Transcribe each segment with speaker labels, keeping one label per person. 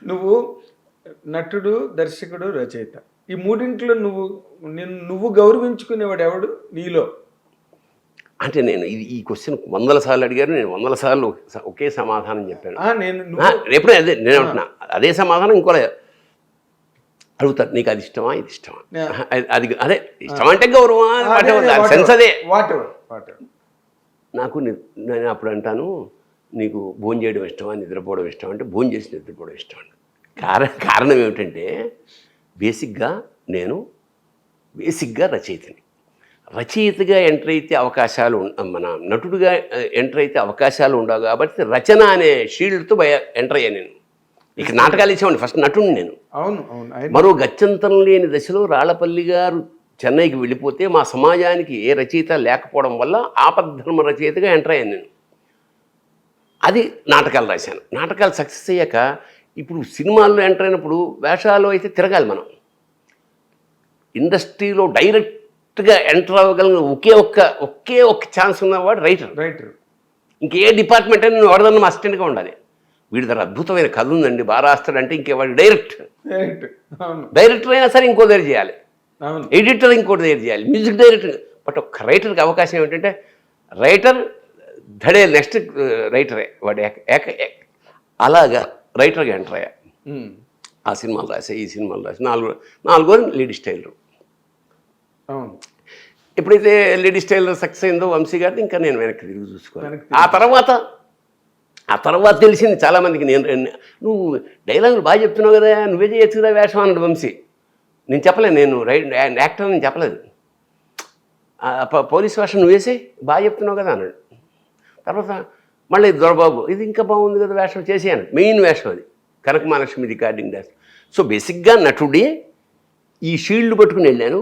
Speaker 1: నువ్వు నటుడు, దర్శకుడు, రచయిత. ఈ మూడింట్లో నువ్వు గౌరవించుకునేవాడు ఎవడు నీలో?
Speaker 2: అంటే నేను ఈ క్వశ్చన్ 100 సార్లు అడిగారు, నేను 100 సార్లు ఒకే సమాధానం చెప్పాను. ఎప్పుడే అదే నేను అంటున్నా, అదే సమాధానం ఇంకోలే అడుగుతారు, నీకు అది ఇష్టమా ఇది ఇష్టమా, అది అదే ఇష్టం అంటే గౌరవం, సెన్స్ అదే. నాకు నేను అప్పుడు అంటాను, నీకు భోజనం చేయడం ఇష్టమా నిద్రపోవడం ఇష్టం అంటే భోజనం చేసి నిద్రపోవడం ఇష్టం అండి. కారణం ఏమిటంటే నేను బేసిక్గా రచయితని. రచయితగా ఎంటర్ అయితే అవకాశాలు, మన నటుడిగా ఎంటర్ అయితే అవకాశాలు ఉండవు కాబట్టి రచన అనే షీల్డ్తో ఎంటర్ అయ్యాను నేను. ఇక నాటకాలు ఇచ్చామండి, ఫస్ట్ నటుడిని నేను.
Speaker 1: అవును.
Speaker 2: మరో గత్యంతరం లేని దశలో రాళ్లపల్లి గారు చెన్నైకి వెళ్ళిపోతే మా సమాజానికి ఏ రచయిత లేకపోవడం వల్ల ఆపద్ధర్మ రచయితగా ఎంటర్ అయ్యాను నేను. అది నాటకాలు రాశాను. నాటకాలు సక్సెస్ అయ్యాక ఇప్పుడు సినిమాల్లో ఎంటర్ అయినప్పుడు వేషాలు అయితే తిరగాలి మనం. ఇండస్ట్రీలో డైరెక్ట్గా ఎంటర్ అవ్వగలిగిన ఒకే ఒక్క ఛాన్స్ ఉన్నవాడు రైటర్. ఇంకే డిపార్ట్మెంట్ అయినా నువ్వు ఎవరిదన్నా మా అసిస్టెంట్గా ఉండాలి. వీడి దగ్గర అద్భుతమైన కథ ఉందండి, బాగా రాస్తాడంటే ఇంకేవాడు డైరెక్టర్ అయినా సరే ఇంకో దగ్గర చేయాలి, ఎడిటర్ ఇంకోటి దగ్గర చేయాలి, మ్యూజిక్ డైరెక్టర్. బట్ ఒక రైటర్కి అవకాశం ఏమిటంటే రైటర్ ధడే నెక్స్ట్ రైటరే వాడు అలాగా రైటర్గా ఎంటర్ అయ్యా. ఆ సినిమాలు రాసా, ఈ సినిమాలు రాసి నాలుగో లేడీ స్టైలర్. ఎప్పుడైతే లేడీ స్టైలర్ సక్సెస్ అయిందో వంశీ గారిని, ఇంకా నేను వెనక్కి తిరిగి చూసుకోవాలి. ఆ తర్వాత తెలిసింది చాలామందికి, నువ్వు డైలాగులు బాగా చెప్తున్నావు కదా, నువ్వే చేయొచ్చు కదా వేషం అన్నాడు వంశీ. నేను చెప్పలేదు, నేను యాక్టర్ నేను చెప్పలేదు. పోలీస్ వేషం నువ్వేసే బాగా చెప్తున్నావు కదా అన్నాడు. తర్వాత మళ్ళీ దొరబాబు ఇది ఇంకా బాగుంది కదా వేషం చేసేయను, మెయిన్ వేషం అది కనక మహాలక్ష్మి రికార్డింగ్ డాన్స్. సో బేసిక్గా నటుడే ఈ షీల్డ్ పట్టుకుని వెళ్ళాను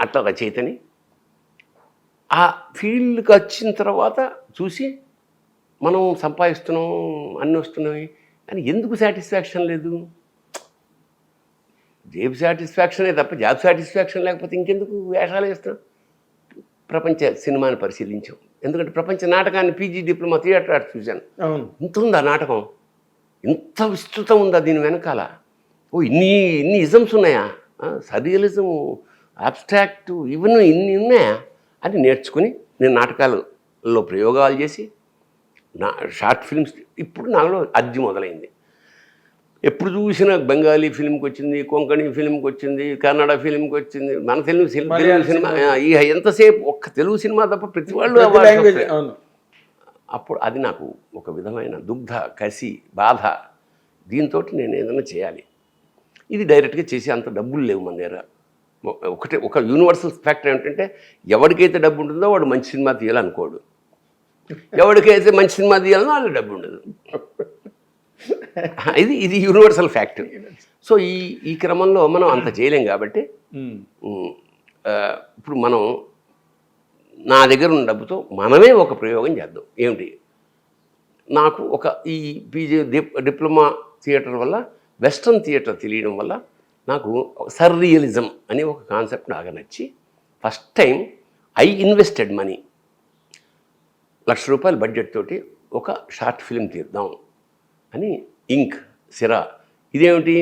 Speaker 2: అట్లా రచయితని. ఆ ఫీల్డ్కి వచ్చిన తర్వాత చూసి మనం సంపాదిస్తున్నాం, అన్నీ వస్తున్నాయి, కానీ ఎందుకు సాటిస్ఫాక్షన్ లేదు? జాబ్ సాటిస్ఫాక్షనే తప్ప జాబ్ సాటిస్ఫాక్షన్ లేకపోతే ఇంకెందుకు వేషాలు వేస్తున్నాం? ప్రపంచ సినిమాని పరిశీలించాం, ఎందుకంటే ప్రపంచ నాటకాన్ని పీజీ డిప్లొమా థియేటర్ ఆర్ట్స్ చూశాను. ఇంత ఉందా నాటకం, ఇంత విస్తృతం ఉందా దీని వెనకాల? ఇన్ని ఇజమ్స్ ఉన్నాయా, సర్రియలిజము, అబ్స్ట్రాక్ట్, ఇవన్నీ ఇన్ని ఉన్నాయా అని నేర్చుకుని నేను నాటకాలలో ప్రయోగాలు చేసి షార్ట్ ఫిల్మ్స్. ఇప్పుడు నాలో అద్దె మొదలైంది. ఎప్పుడు చూసినా బెంగాలీ ఫిల్మ్కి వచ్చింది, కొంకణి ఫిల్మ్కి వచ్చింది, కన్నడ ఫిల్మ్కి వచ్చింది, మన తెలుగు సినిమా ఎంతసేపు ఒక్క తెలుగు సినిమా తప్ప ప్రతి వాళ్ళు. అప్పుడు అది నాకు ఒక విధమైన దుగ్ధ, కసి, బాధ. దీంతో నేను ఏదైనా చేయాలి. ఇది డైరెక్ట్గా చేసి అంత డబ్బులు లేవు మన దగ్గర. ఒక యూనివర్సల్ ఫ్యాక్టర్ ఏమిటంటే ఎవరికైతే డబ్బు ఉంటుందో వాడు మంచి సినిమా తీయాలనుకోడు, ఎవరికైతే మంచి సినిమా తీయాలనో వాళ్ళకి డబ్బు ఉండదు. ఇది యూనివర్సల్ ఫ్యాక్ట్. సో ఈ క్రమంలో మనం అంత చేయలేం కాబట్టి ఇప్పుడు మనం నా దగ్గర ఉన్న డబ్బుతో మనమే ఒక ప్రయోగం చేద్దాం. ఏమిటి, నాకు ఈ పీజీ డిప్లొమా థియేటర్ వల్ల వెస్ట్రన్ థియేటర్ తెలియడం వల్ల నాకు సర్రియలిజం అనే ఒక కాన్సెప్ట్ బాగా నచ్చి first time I invested money. ₹1,00,000 budget తోటి ఒక షార్ట్ ఫిల్మ్ తీద్దాం అని ఇంక్ సిరా. ఇదేమిటి,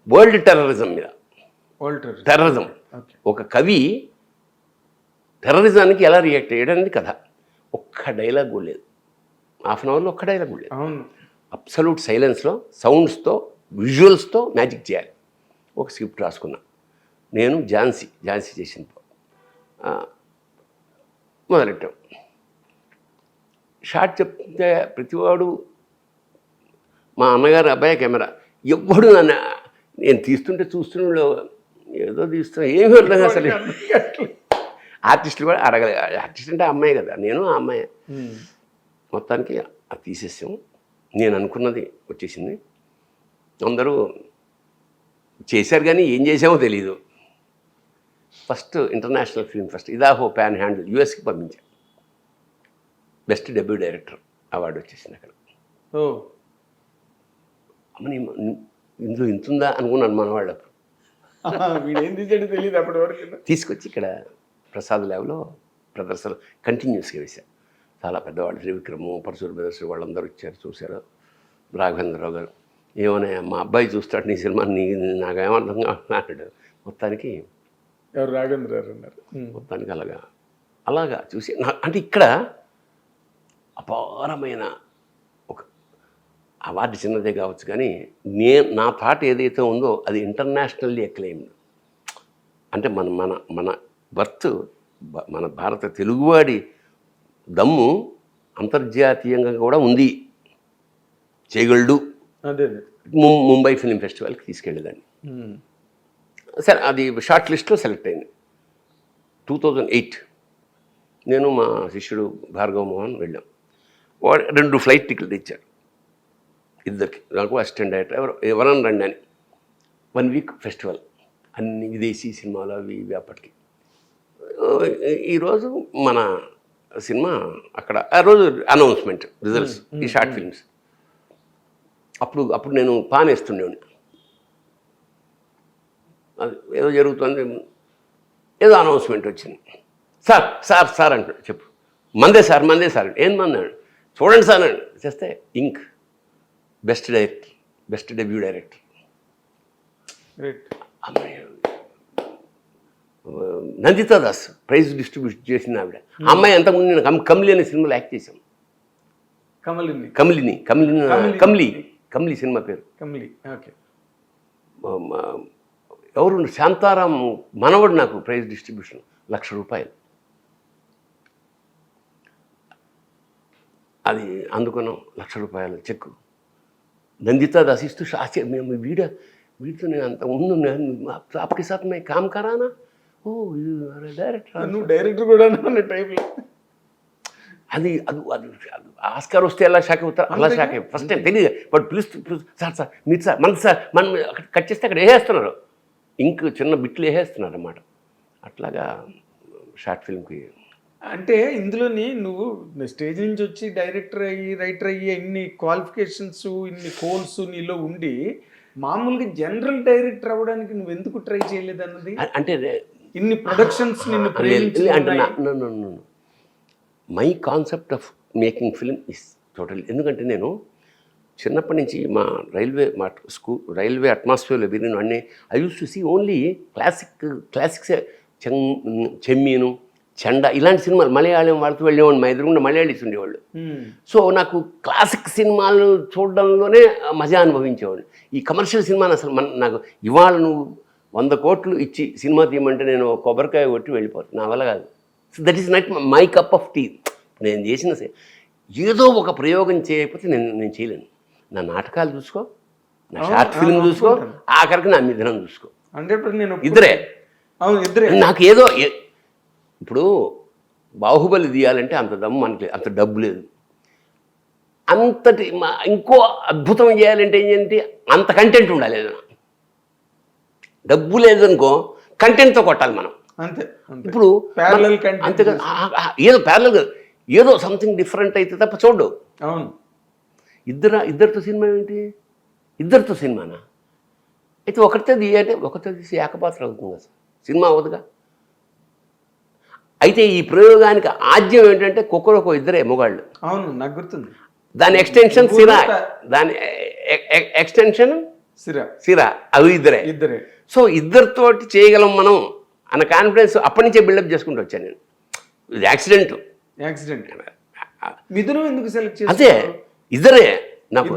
Speaker 2: వరల్డ్ టెర్రరిజం మీద. టెర్రరిజం, ఒక కవి టెర్రరిజానికి ఎలా రియాక్ట్ అయ్యాడనేది కథ. ఒక్క డైలాగ్ కూడా లేదు, హాఫ్ అన్ అవర్లో ఒక్క డైలాగ్ కూడా లేదు. అబ్సల్యూట్ సైలెన్స్లో సౌండ్స్తో విజువల్స్తో మ్యాజిక్ చేయాలి. ఒక స్క్రిప్ట్ రాసుకున్నా నేను, ఝాన్సీ చేసిన మొదలెట్టాం. షార్ట్ చెప్తే ప్రతివాడు, మా అన్నగారు అబ్బాయి కెమెరా, ఎవ్వడు నేను తీస్తుంటే చూస్తున్న ఏదో తీస్తున్నా, ఏమీ అర్థం అసలు. ఆర్టిస్టులు కూడా అడగలే, ఆర్టిస్ట్ అంటే అమ్మాయి కదా, నేను ఆ అమ్మాయి. మొత్తానికి అది తీసేసాం. నేను అనుకున్నది వచ్చేసింది. అందరూ చేశారు కానీ ఏం చేసామో తెలీదు. First international film fest Idaho panhandle యూఎస్కి పంపించాను. బెస్ట్ డెబ్యూ డైరెక్టర్ అవార్డు వచ్చేసింది అక్కడ. అమ్మని ఇందులో ఇంతుందా అనుకున్నాను మన వాళ్ళు. తీసుకొచ్చి ఇక్కడ ప్రసాద్ ల్యాబ్లో ప్రదర్శన కంటిన్యూస్గా వేశారు. చాలా పెద్దవాళ్ళు, త్రివిక్రము, పరశుర బ్రదర్స్ వాళ్ళందరూ వచ్చారు, చూశారు. రాఘవేంద్రరావు గారు ఏమన్నా మా అబ్బాయి చూస్తాడు నీ సినిమా నాకేమర్థం కావట్లేదు మొత్తానికి.
Speaker 1: ఎవరు రాఘవేంద్ర గారు అన్నారు.
Speaker 2: మొత్తానికి అలాగా చూసి అంటే ఇక్కడ అపారమైన ఒక అవార్డు చిన్నదే కావచ్చు కానీ నా థాట్ ఏదైతే ఉందో అది ఇంటర్నేషనల్లీ అక్లెయిమ్డ్. అంటే మన మన మన బర్త్ మన భారత తెలుగువాడి దమ్ము అంతర్జాతీయంగా కూడా ఉంది, చేయగలడు.
Speaker 1: అదే
Speaker 2: ముంబై ఫిలిం ఫెస్టివల్కి తీసుకెళ్ళేదాన్ని. సరే అది షార్ట్ లిస్ట్లో సెలెక్ట్ అయింది. 2008 నేను మా శిష్యుడు భార్గవ మోహన్ వెళ్ళాం. వాడు 2 ఫ్లైట్ టికెట్లు ఇచ్చాడు ఇద్దరికి, నాకు అసిస్టెంట్ డైరెక్టర్ ఎవరన్నా రండి అని. 1 వీక్ ఫెస్టివల్, అన్ని విదేశీ సినిమాలు అవి ఇవి. అప్పటికి ఈరోజు మన సినిమా అక్కడ ఆ రోజు అనౌన్స్మెంట్ రిజల్ట్స్ ఈ షార్ట్ ఫిల్మ్స్. అప్పుడు నేను పానేస్తుండేవాడిని. అది ఏదో జరుగుతుంది, ఏదో అనౌన్స్మెంట్ వచ్చింది. సార్ సార్ సార్ అంటాడు, చెప్పు మందే సార్ ఏం మందాడు చూడండి సార్ అని చేస్తే ఇంక్ best director, best debut director. Nandita Das prize distribute చేసింది ఆవిడ. అమ్మాయి అంతకుముందు నేను కమ్లీ అనే సినిమాలో యాక్ట్ చేశాం. కమ్లీ సినిమా పేరు. ఎవరు శాంతారాం మనవడు నాకు ప్రైజ్ డిస్ట్రిబ్యూషన్ ₹1,00,000 అది అందుకున్నాం. ₹1,00,000 చెక్కు నందితా దాస్ ఇస్తూ మేము వీడితో నేను అంత ముందు आपके साथ मैं काम करा ना, ఓ డైరెక్టర్,
Speaker 1: నువ్వు డైరెక్టర్ కూడా టైప్లో.
Speaker 2: అది అది అది ఆస్కార్ వస్తే ఎలా షాక్ అవుతారు, అలా షాక్ అయ్యి ఫస్ట్ టైం తెలియదు. బట్ పిలుస్తూ సార్ మీరు సార్ మనం అక్కడ కట్ చేస్తే అక్కడ వేసేస్తున్నారు, ఇంక చిన్న బిట్లు వేసేస్తున్నారు అన్నమాట. అట్లాగా షార్ట్ ఫిల్మ్కి.
Speaker 1: అంటే ఇందులోని నువ్వు స్టేజ్ నుంచి వచ్చి డైరెక్టర్ అయ్యి రైటర్ అయ్యి ఇన్ని క్వాలిఫికేషన్స్ ఇన్ని కోర్స్ నీలో ఉండి మామూలుగా జనరల్ డైరెక్టర్ అవ్వడానికి నువ్వు ఎందుకు ట్రై చేయలేదు అన్నది.
Speaker 2: అంటే
Speaker 1: ఇన్ని ప్రొడక్షన్స్ నిన్ను
Speaker 2: అంటే my concept of making film is total. ఎందుకంటే నేను చిన్నప్పటి నుంచి మా రైల్వే అట్మాస్ఫియర్లో విరిగిన అన్నీ I use to see only classics. Chemmeen, Chenda ఇలాంటి సినిమాలు మలయాళం వాళ్ళతో వెళ్ళేవాడిని. మా ఎదురుగుండా మలయాళీస్ ఉండేవాళ్ళు. సో నాకు క్లాసిక్ సినిమాలు చూడడంలోనే మజా అనుభవించేవాడిని. ఈ కమర్షియల్ సినిమాని అసలు నాకు ఇవాళ నువ్వు 100 కోట్లు ఇచ్చి సినిమా తీయమంటే నేను కొబ్బరికాయ కొట్టి వెళ్ళిపోతాను, నా వల్ల కాదు. So that is not my cup of tea. నేను చేసిన ఏదో ఒక ప్రయోగం చేయకపోతే నేను చేయలేను. నా నాటకాలు చూసుకో, నా షార్ట్ ఫిల్మ్ చూసుకో, ఆఖరికి నా మిథునం చూసుకో.
Speaker 1: 100%
Speaker 2: ఇద్దరే.
Speaker 1: ఇద్దరే.
Speaker 2: నాకు ఏదో ఇప్పుడు బాహుబలి తీయాలంటే అంత దమ్ము మనకి, అంత డబ్బు లేదు. అంతటి ఇంకో అద్భుతం చేయాలంటే ఏంటంటే అంత కంటెంట్ ఉండాలి. ఏదైనా డబ్బు లేదనుకో కంటెంట్తో కొట్టాలి మనం.
Speaker 1: అంతే.
Speaker 2: ఇప్పుడు అంతే కదా, ఏదో ప్యారలల్ కదా, ఏదో సంథింగ్ డిఫరెంట్ అయితే తప్ప చూడు.
Speaker 1: అవును.
Speaker 2: ఇద్దరితో సినిమా ఏంటి? ఇద్దరితో సినిమానా? అయితే ఒకరితో తీయాలంటే ఒకరితో తీసి ఏకపాత్ర అవుతుంది కదా, సినిమా అవ్వదుగా. అయితే ఈ ప్రయోగానికి ఆద్యం ఏంటంటే కుక్కరొక ఇద్దరే మొగాళ్ళు.
Speaker 1: అవును, నాకు గుర్తుంది.
Speaker 2: దాని ఎక్స్టెన్షన్ దాని ఎక్స్టెన్షన్ సిరా, అవి ఇద్దరే. సో ఇద్దరితోటి చేయగలం మనం అన్న కాన్ఫిడెన్స్ అప్పటి నుంచే బిల్డప్ చేసుకుంటూ వచ్చాను నేను. ఇది యాక్సిడెంట్.
Speaker 1: మిథునం ఎందుకు సెలెక్ట్ చేశావు?
Speaker 2: అదే ఇద్దరే నాకు.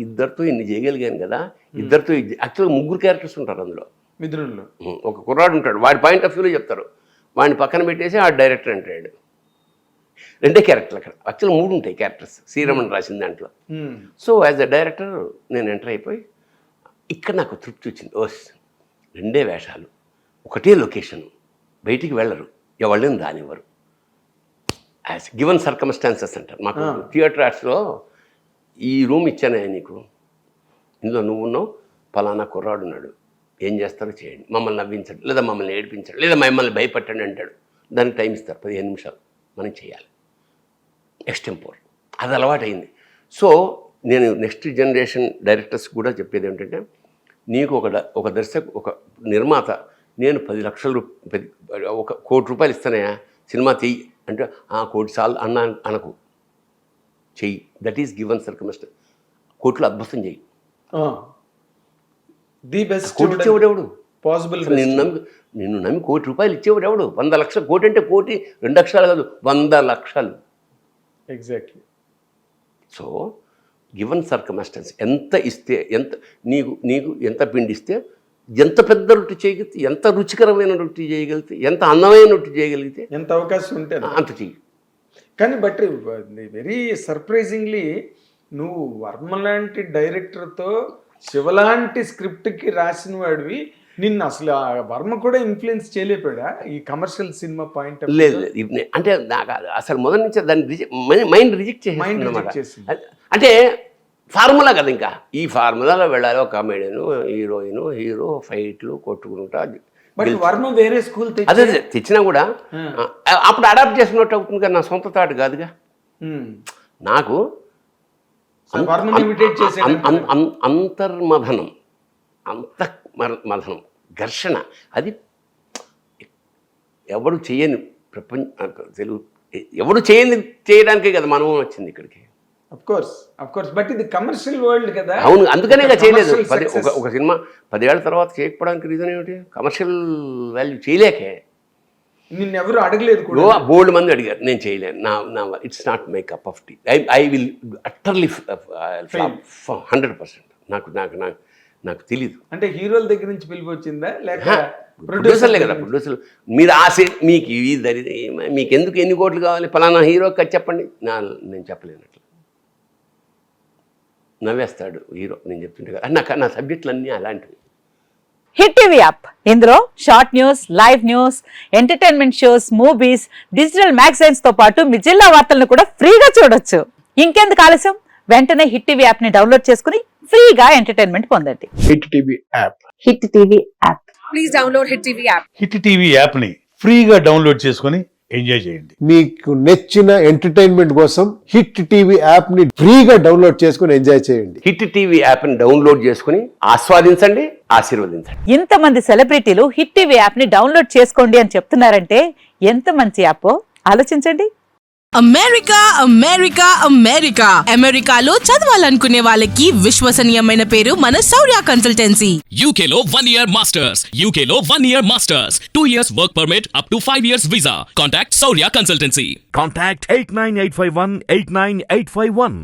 Speaker 2: ఇద్దరితో ఇన్ని చేయగలిగాను కదా. ఇద్దరితో యాక్చువల్గా 3 క్యారెక్టర్స్ ఉంటారు అందులో.
Speaker 1: మిథునంలో
Speaker 2: ఒక కుర్రాడు ఉంటాడు, వాడి పాయింట్ ఆఫ్ వ్యూలో చెప్తారు, వాడిని పక్కన పెట్టేసి ఆ డైరెక్టర్ అంటాడు. 2 క్యారెక్టర్లు అక్కడ. యాక్చువల్గా 3 ఉంటాయి క్యారెక్టర్స్ శ్రీరమణ రాసిన దాంట్లో. సో యాజ్ అ డైరెక్టర్ నేను ఎంటర్ అయిపోయి ఇక్కడ నాకు తృప్తి వచ్చింది. 2 వేషాలు, ఒకటే లొకేషన్, బయటికి వెళ్ళరు, ఎవళ్ళని రానివ్వరు. యాజ్ గివెన్ సర్కమ్స్టాన్సెస్ అంటారు. మాకు థియేటర్ ఆర్ట్స్లో ఈ రూమ్ ఇచ్చానే నీకు, ఇందులో నువ్వు ఉన్నావు, పలానా కుర్రాడు ఉన్నాడు, ఏం చేస్తారో చేయండి, మమ్మల్ని నవ్వించండి లేదా మమ్మల్ని ఏడిపించండి లేదా మమ్మల్ని భయపెట్టండి అంటాడు. దానికి టైం ఇస్తారు, 15 నిమిషాలు మనం చేయాలి. ఎక్స్టెంపోర్ అది అలవాటైంది. సో నేను నెక్స్ట్ జనరేషన్ డైరెక్టర్స్ కూడా చెప్పేది ఏంటంటే, నీకు ఒక దర్శకు ఒక నిర్మాత నేను 10 లక్షలు ₹1 కోటి ఇస్తానయా సినిమా చెయ్యి అంటే, ఆ 1 కోటి చాలు అనకు, చెయ్యి. That is given circumstances. కోట్లు అద్భుతం చేయి.
Speaker 1: ది బెస్ట్
Speaker 2: కోటి ఇచ్చేవాడు ఎవడు?
Speaker 1: పాసిబుల్.
Speaker 2: నిన్ను నమ్మి ₹1,00,00,000 ఇచ్చేవాడు ఎవడు? 100 లక్షలు. కోటి అంటే కోటి 2 అక్షరాలు కాదు, 100 లక్షలు.
Speaker 1: ఎగ్జాక్ట్లీ.
Speaker 2: సో గివెన్ సర్కమ్స్టాన్స్ ఎంత ఇస్తే, నీకు ఎంత పిండిస్తే, ఎంత పెద్ద రొట్టె చేయగలిగితే, ఎంత రుచికరమైన రొట్టె చేయగలిగితే, ఎంత అందమైన రొట్టె చేయగలిగితే,
Speaker 1: ఎంత అవకాశం ఉంటే
Speaker 2: అంత చెయ్యి.
Speaker 1: కానీ బట్ వెరీ సర్ప్రైజింగ్లీ నువ్వు వర్మ లాంటి డైరెక్టర్తో శివలాంటి స్క్రిప్ట్కి రాసిన వాడివి, నిన్ను అసలు ఆ వర్మ కూడా ఇన్ఫ్లుయెన్స్ చేయలేపాడా ఈ కమర్షియల్ సినిమా పాయింట్?
Speaker 2: లేదు, అంటే నాకు అసలు మొదటి నుంచి దాన్ని మైండ్ రిజెక్ట్
Speaker 1: చేసింది.
Speaker 2: అంటే ఫార్ములా కదా, ఇంకా ఈ ఫార్ములాలో వెళ్ళాలి. ఒక కామెడియన్, హీరో ఫైట్లు కొట్టుకుంటా.
Speaker 1: బట్ వర్మ వేరే స్కూల్
Speaker 2: అదే తెచ్చినా కూడా అప్పుడు అడాప్ట్ చేసినట్టు అవుతుంది కదా, నా సొంత థాట్ కాదుగా. నాకు అంతర్మథనం, అంతర్మథనం, ఘర్షణ, అది ఎవడు చేయని తెలుగు ఎవడు చేయడానికే కదా మనం వచ్చింది ఇక్కడికి.
Speaker 1: అఫ్ కోర్స్ బట్ ఇది కమర్షియల్ వరల్డ్ కదా.
Speaker 2: అవును, అందుకనే చేయలేదు. ఒక సినిమా 10 ఏళ్ల తర్వాత చేయకపోవడానికి రీజన్ ఏమిటి? కమర్షియల్ వాల్యూ చేయలేకే.
Speaker 1: నిన్ను ఎవరు అడగలేదు కూడా.
Speaker 2: బోల్డ్ మంది అడిగారు, నేను చేయలేను. నా it's not my cup of tea. I will utterly 100%. నాకు తెలీదు.
Speaker 1: అంటే హీరోల దగ్గర నుంచి పిలిపి వచ్చిందా లేక
Speaker 2: ప్రొడ్యూసర్లే కదా? ప్రొడ్యూసర్ మీరు మీకు ఎందుకు ఎన్ని కోట్లు కావాలి, ఫలానా హీరోకి చెప్పండి. నేను చెప్పలేను. అట్లా నవ్వేస్తాడు హీరో నేను చెప్తుంటే కదా. నా సబ్జెక్టులు అన్నీ అలాంటివి.
Speaker 3: హిట్ టీవీ యాప్, ఇందులో short news, live news, entertainment shows, movies, digital magazines తో పాటు మీ జిల్లా వార్తలను కూడా ఫ్రీగా చూడొచ్చు. ఇంకెందుకు ఆలస్యం, వెంటనే హిట్ టీవీ యాప్ ని డౌన్లోడ్ చేసుకుని ఫ్రీగా ఎంటర్టైన్మెంట్ పొందండి.
Speaker 4: Hit TV app.
Speaker 3: Hit TV app.
Speaker 5: Please download hit TV app.
Speaker 4: Hit TV app ని ఫ్రీగా డౌన్లోడ్ చేసుకొని ఎంజాయ్ చేయండి.
Speaker 6: మీకు నచ్చిన ఎంటర్టైన్మెంట్ కోసం హిట్ టీవీ యాప్ ని ఫ్రీగా డౌన్లోడ్ చేసుకొని ఎంజాయ్ చేయండి.
Speaker 2: హిట్ టీవీ యాప్ని డౌన్లోడ్ చేసుకుని ఆస్వాదించండి, ఆశీర్వదించండి.
Speaker 3: ఇంతమంది సెలబ్రిటీలు హిట్ టీవీ యాప్ ని డౌన్లోడ్ చేసుకోండి అని చెప్తున్నారంటే ఎంత మంచి యాప్ ఆలోచించండి.
Speaker 5: అమెరికా అమెరికాలో చదవాలనుకునే వాళ్ళకి విశ్వసనీయమైన పేరు మన శౌర్య కన్సల్టెన్సీ.
Speaker 7: UK లో 1 year masters. UK లో 1 year masters. 2 years work permit up to 5 years visa. Contact Saurya Consultancy.
Speaker 8: Contact 89851 89851.